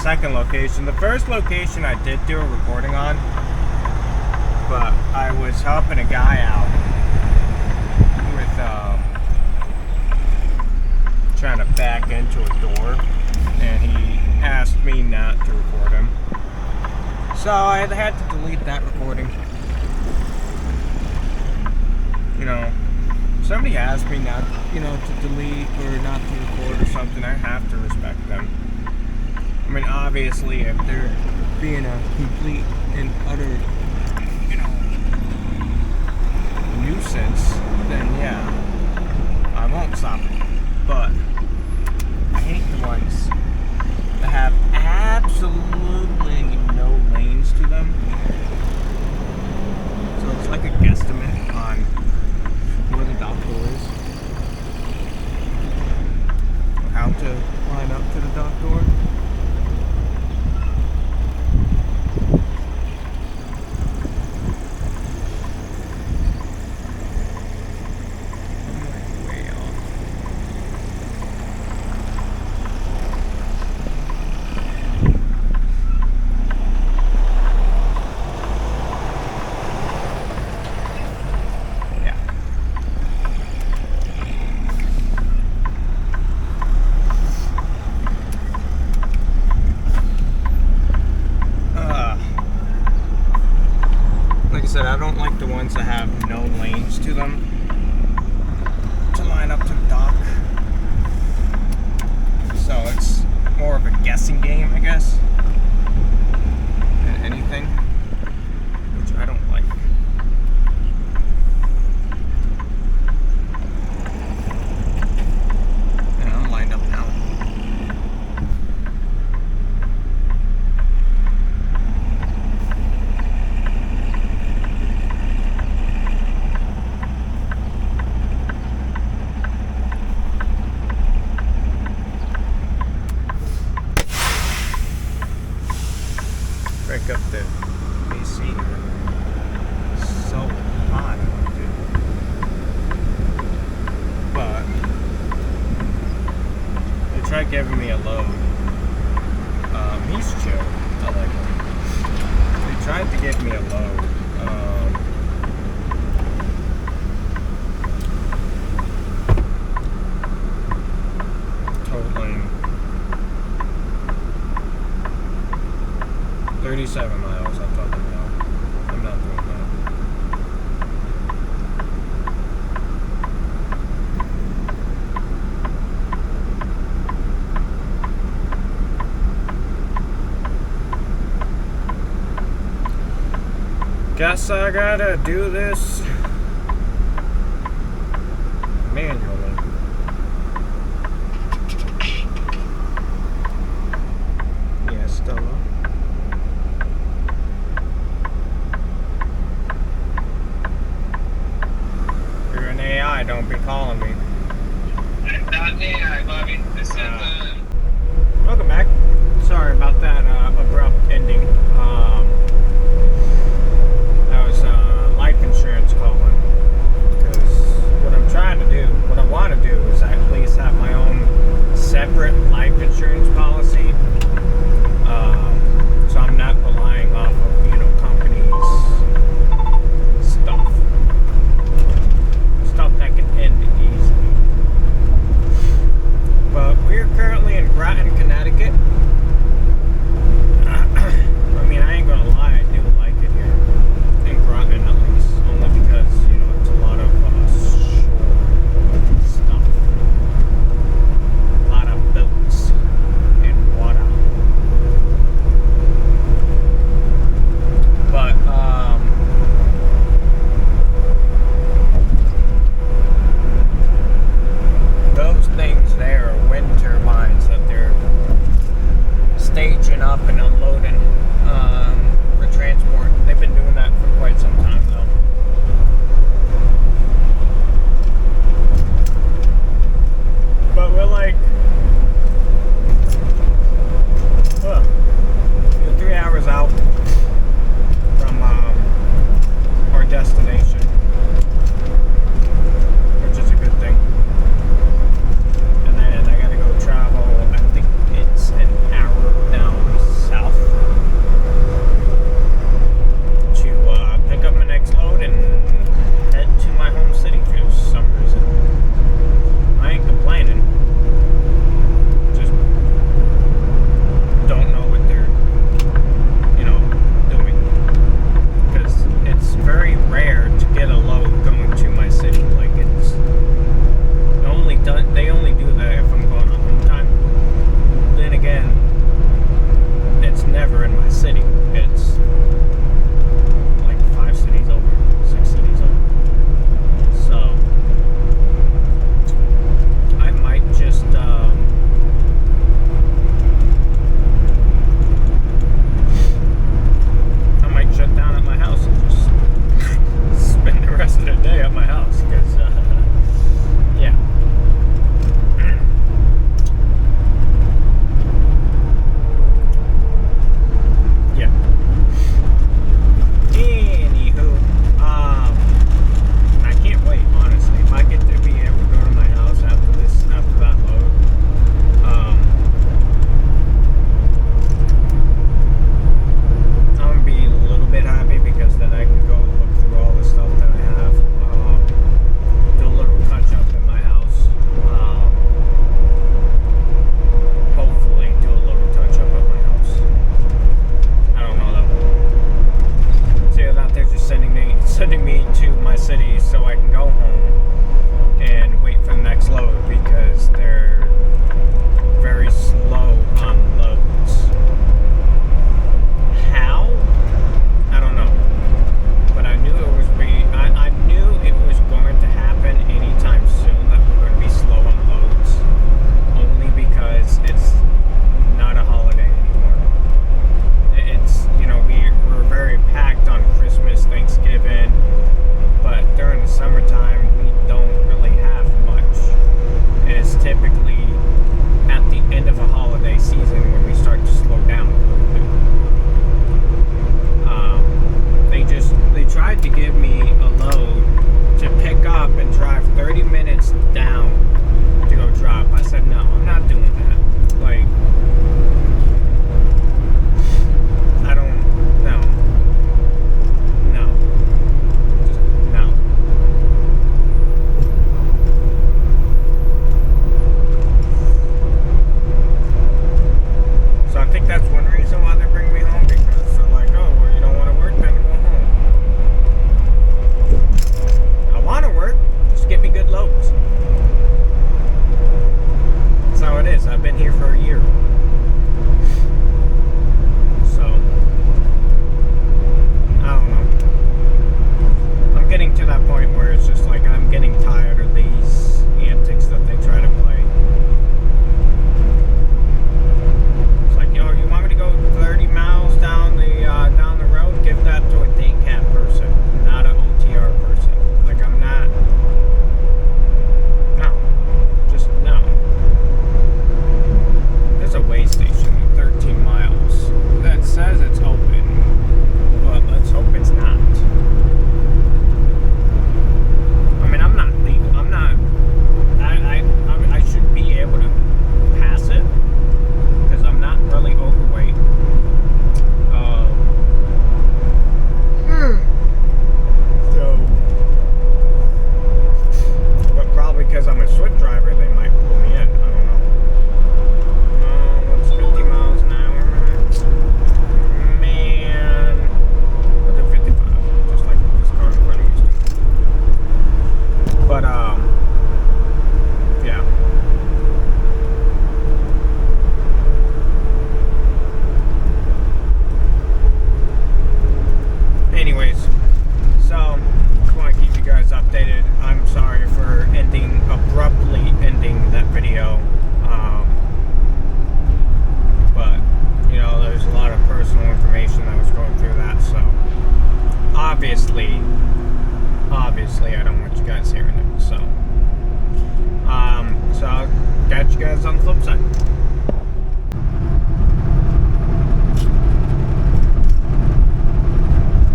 second location. The first location I did do a recording on, but I was helping a guy out with trying to back into a door, and he asked me not to record him. So I had to delete that recording. You know, somebody asked me not, to delete or not to record or something, I have to respect them. I mean, obviously, if they're being a complete and utter, nuisance, then yeah, I won't stop it. But I hate the ones that have absolutely no lanes to them. So it's like a guesstimate on where the dock door is, or how to line up to the dock door. I don't like the ones that have no lanes to them to line up to the dock. So it's more of a guessing game, I guess, than anything, which I don't like. And I'm lined up now. Break up the AC. So hot, dude. But they tried giving me a load. He's chill. I like him. They tried to give me a load. Totaling 37 miles. I thought, no, I'm not doing that. Guess I gotta do this manually. Yeah, Stella. Don't be calling me. Not an AI, Bobby. This is Welcome back. Sorry about that abrupt ending. That was life insurance calling. Because what I'm trying to do, what I want to do, is at least have my own separate life insurance policy. So I'm not relying off of companies' stuff. That can end easily. But we're currently in Groton, Connecticut. I mean, I ain't gonna lie, I do like it here. In Groton, at least. Only because, it's a lot of shore stuff. A lot of boats and water. But, those things there are wind turbines that they're staging up and unloading.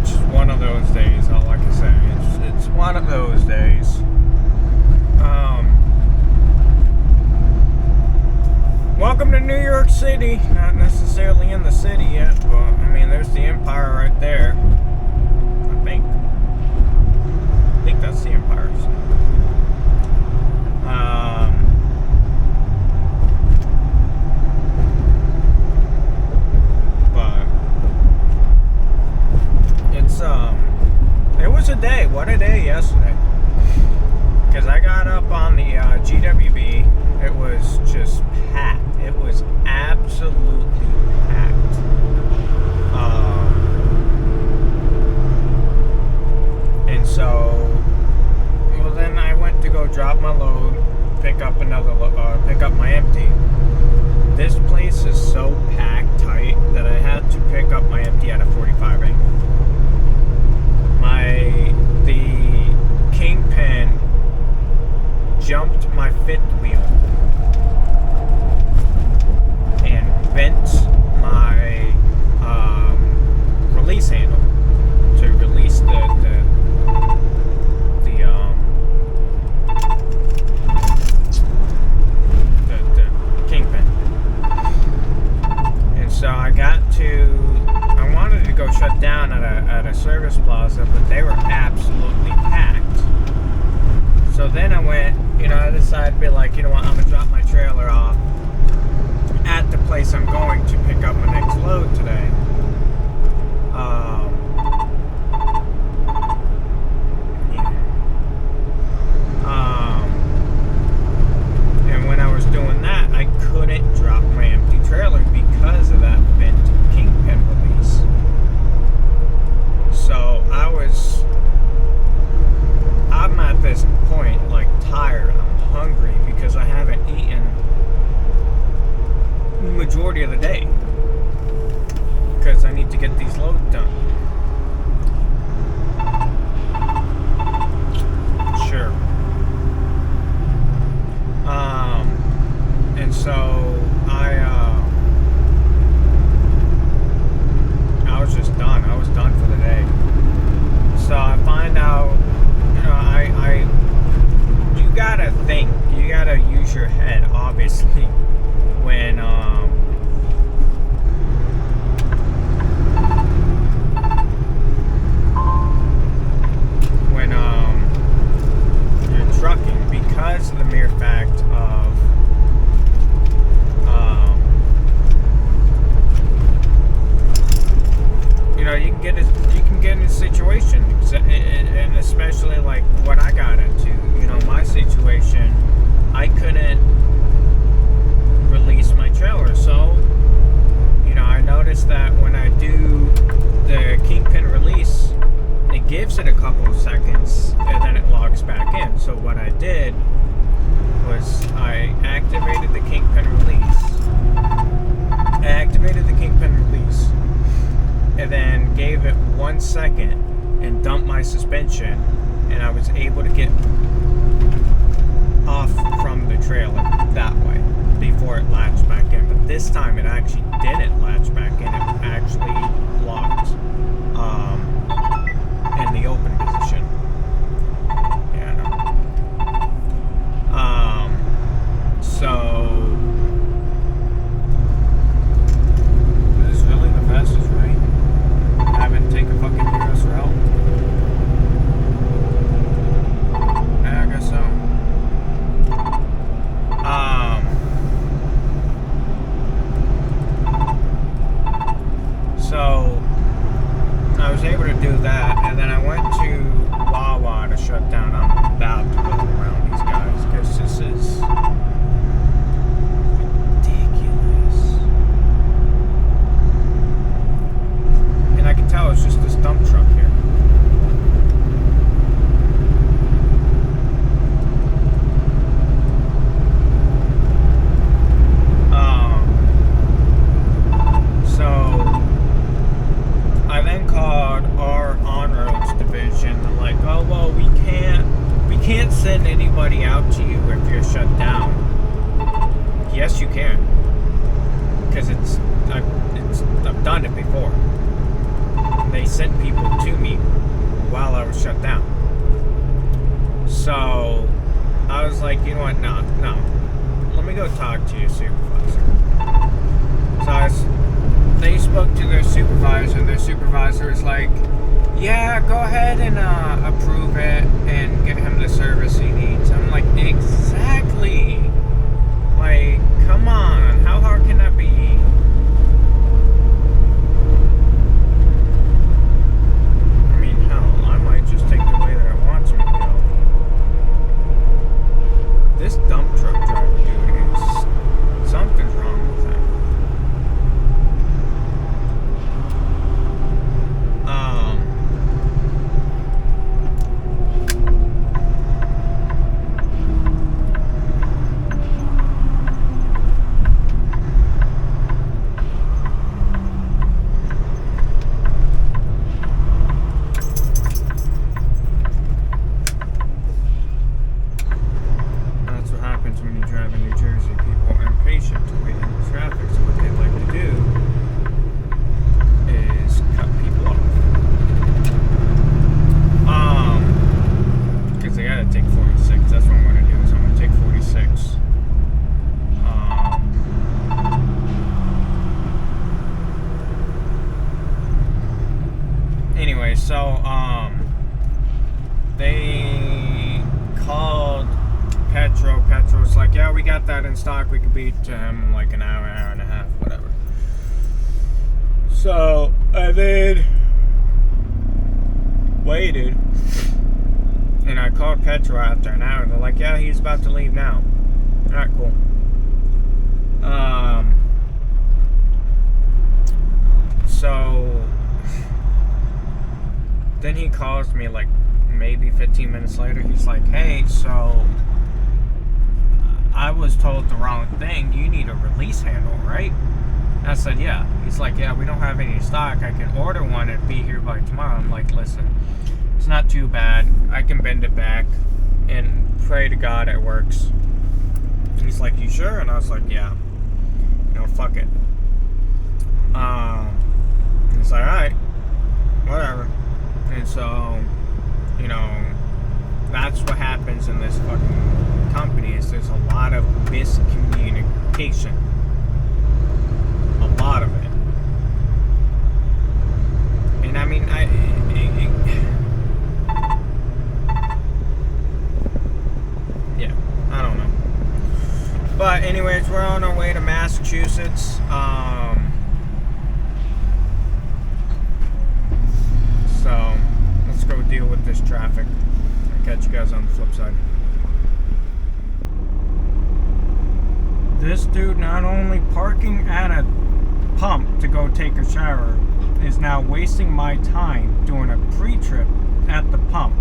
Just one of those days, all I can say. It's one of those days. Welcome to New York City. Not necessarily in the city yet, but I mean, there's the Empire right there. I think that's the Empire. But it's it was a day. What a day yesterday. Because I got up on the GWB. It was just packed. It was absolutely packed. And so, well, then I went to go drop my load, pick up my empty. This place is so packed tight that I had to pick up my empty at a 45 angle. The Kingpin jumped my fifth wheel and bent my release handle to release the Kingpin. And so I wanted to go shut down at a service plaza, but they were absolutely packed. So then I decided to be like, you know what, I'm going to drop my trailer off at the place I'm going to pick up my next load today. And when I was doing that, I couldn't drop my empty trailer because of that bent Kingpin release. So I'm at this point, like, tired. I'm hungry because I haven't eaten the majority of the day because I need to get these loads done. Sure. And so I was just done. I was done for the day. So I find out, you gotta think, you gotta use your head, obviously, when you're trucking, because of the mere fact of you can get in a situation, and especially like what I got into, my situation, I couldn't release my trailer. So, I noticed that when I do the Kingpin release, it gives it a couple of seconds and then it logs back in. So what I did was I activated the Kingpin release. And then gave it 1 second and dumped my suspension, and I was able to get off from the trailer that way before it latched back in. But this time it actually didn't latch back in. It actually locked in the open position. So this is really the fastest way. Haven't take a fucking US route. I guess so. because I've done it before. They sent people to me while I was shut down. So I was like, you know what? No. Let me go talk to your supervisor. So they spoke to their supervisor, and their supervisor was like, yeah, go ahead and approve it and get him the service he needs. I'm like, exactly. Like, come on. How hard can that be? I mean, hell, I might just take the way that it wants me to go. This dump truck driver dude is... something's wrong with him. That's what happens when you drive in New Jersey. People are impatient to wait in traffic, so what they like to do is cut people off. Because they gotta take 46. That's what I'm gonna do, is I'm gonna take 46. Anyway, so, they called Petro. Petro's like, yeah, we got that in stock. We could be to him in like an hour and a half, whatever. So I then waited, and I called Petro after an hour. They're like, yeah, he's about to leave now. Alright, cool. So then he calls me like maybe 15 minutes later. He's like, hey, so I was told the wrong thing. You need a release handle, right? And I said, yeah. He's like, yeah, we don't have any stock. I can order one and be here by tomorrow. I'm like, listen, it's not too bad. I can bend it back and pray to God it works. And he's like, you sure? And I was like, yeah. You know, fuck it. And he's like, alright, whatever. And so, you know, that's what happens in this fucking company, is there's a lot of miscommunication. A lot of it. And I mean, yeah, I don't know. But anyways, we're on our way to Massachusetts. So let's go deal with this traffic. I'll catch you guys on the flip side. This dude, not only parking at a pump to go take a shower, is now wasting my time doing a pre-trip at the pump.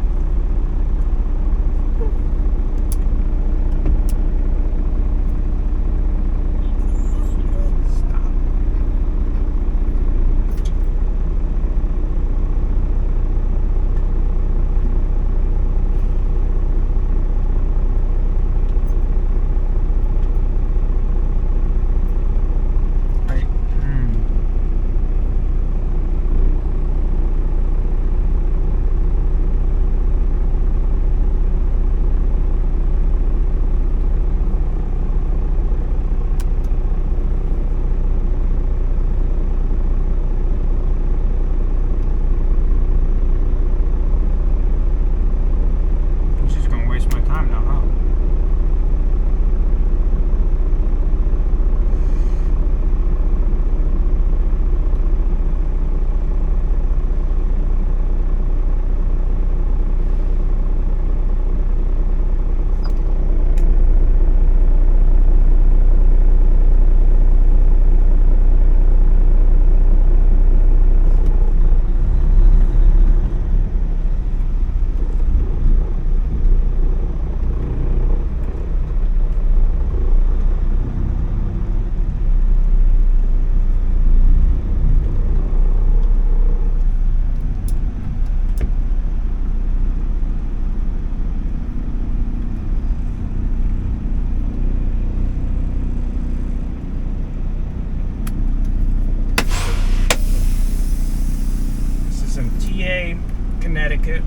Connecticut.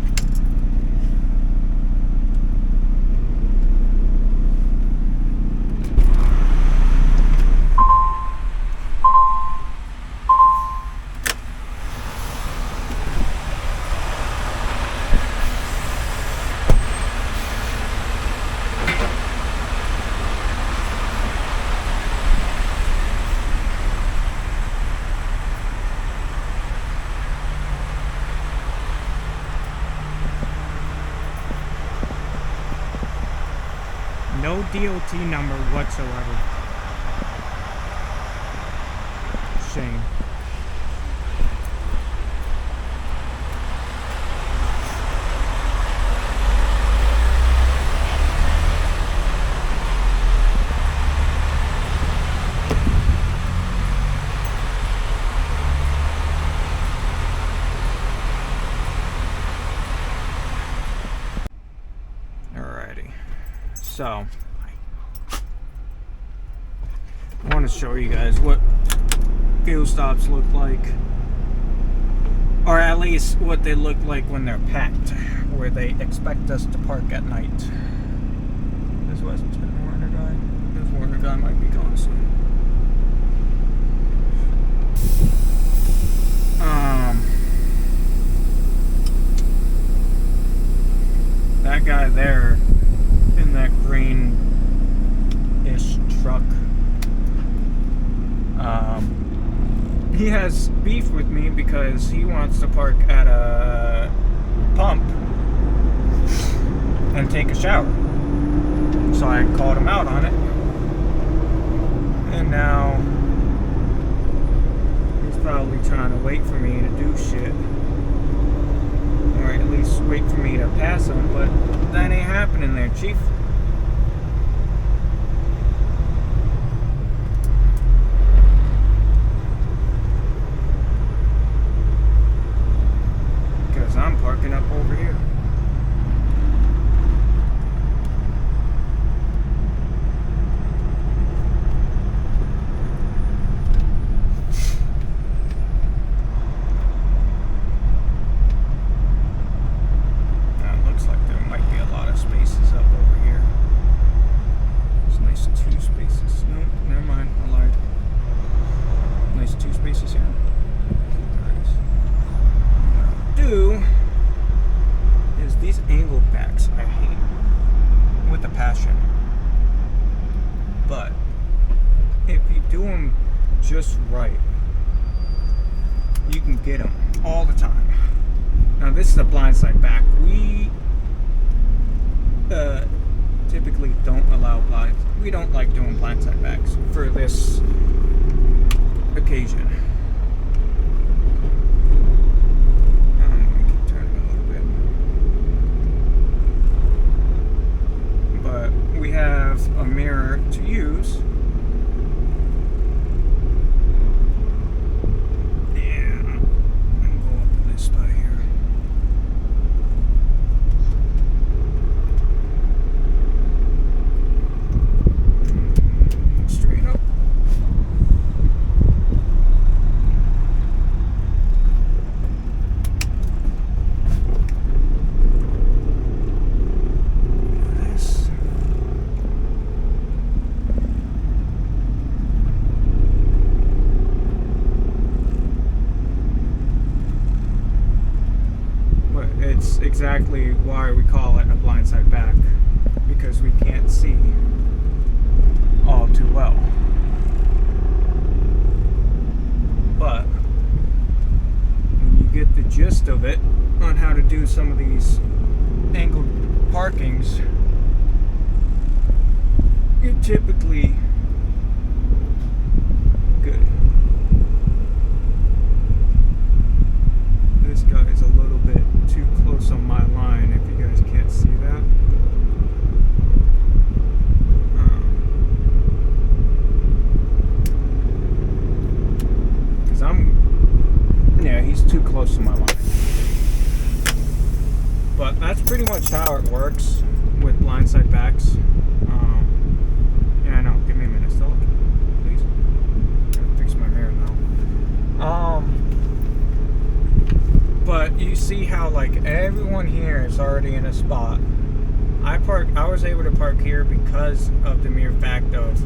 No DOT number whatsoever. Shame. Alrighty. So, I want to show you guys what fuel stops look like, or at least what they look like when they're packed, where they expect us to park at night. This wasn't a Warner guy. This Warner guy might be gone soon. That guy there in that green-ish truck, he has beef with me because he wants to park at a pump and take a shower. So I called him out on it, and now he's probably trying to wait for me to do shit, or at least wait for me to pass him, but that ain't happening there, Chief. Because I'm parking up over here. These angled backs I hate with a passion, but if you do them just right, you can get them all the time. Now this is a blindside back. We typically don't allow blinds. We don't like doing blindside backs for this occasion. We have a mirror to use. And I'm gonna go up to this spot here. Straight up. It's exactly why we call it a blindside back, because we can't see all too well. But when you get the gist of it on how to do some of these angled parkings, you're typically good. This guy is a little bit too close on my line, if you guys can't see that. Because yeah, he's too close to my line. But that's pretty much how it works with blindside backs. Yeah, I know. Give me a minute still, please. Gotta fix my mirror now. But you see how, like everyone here is already in a spot. I was able to park here because of the mere fact of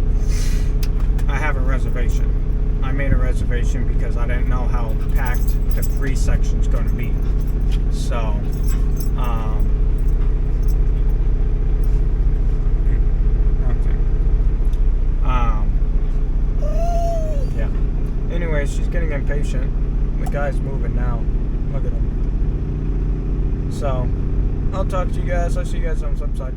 I have a reservation. I made a reservation because I didn't know how packed the free section's going to be. So, yeah. Anyways, she's getting impatient. The guy's moving now. Look at him. So, I'll talk to you guys. I'll see you guys on the flip side.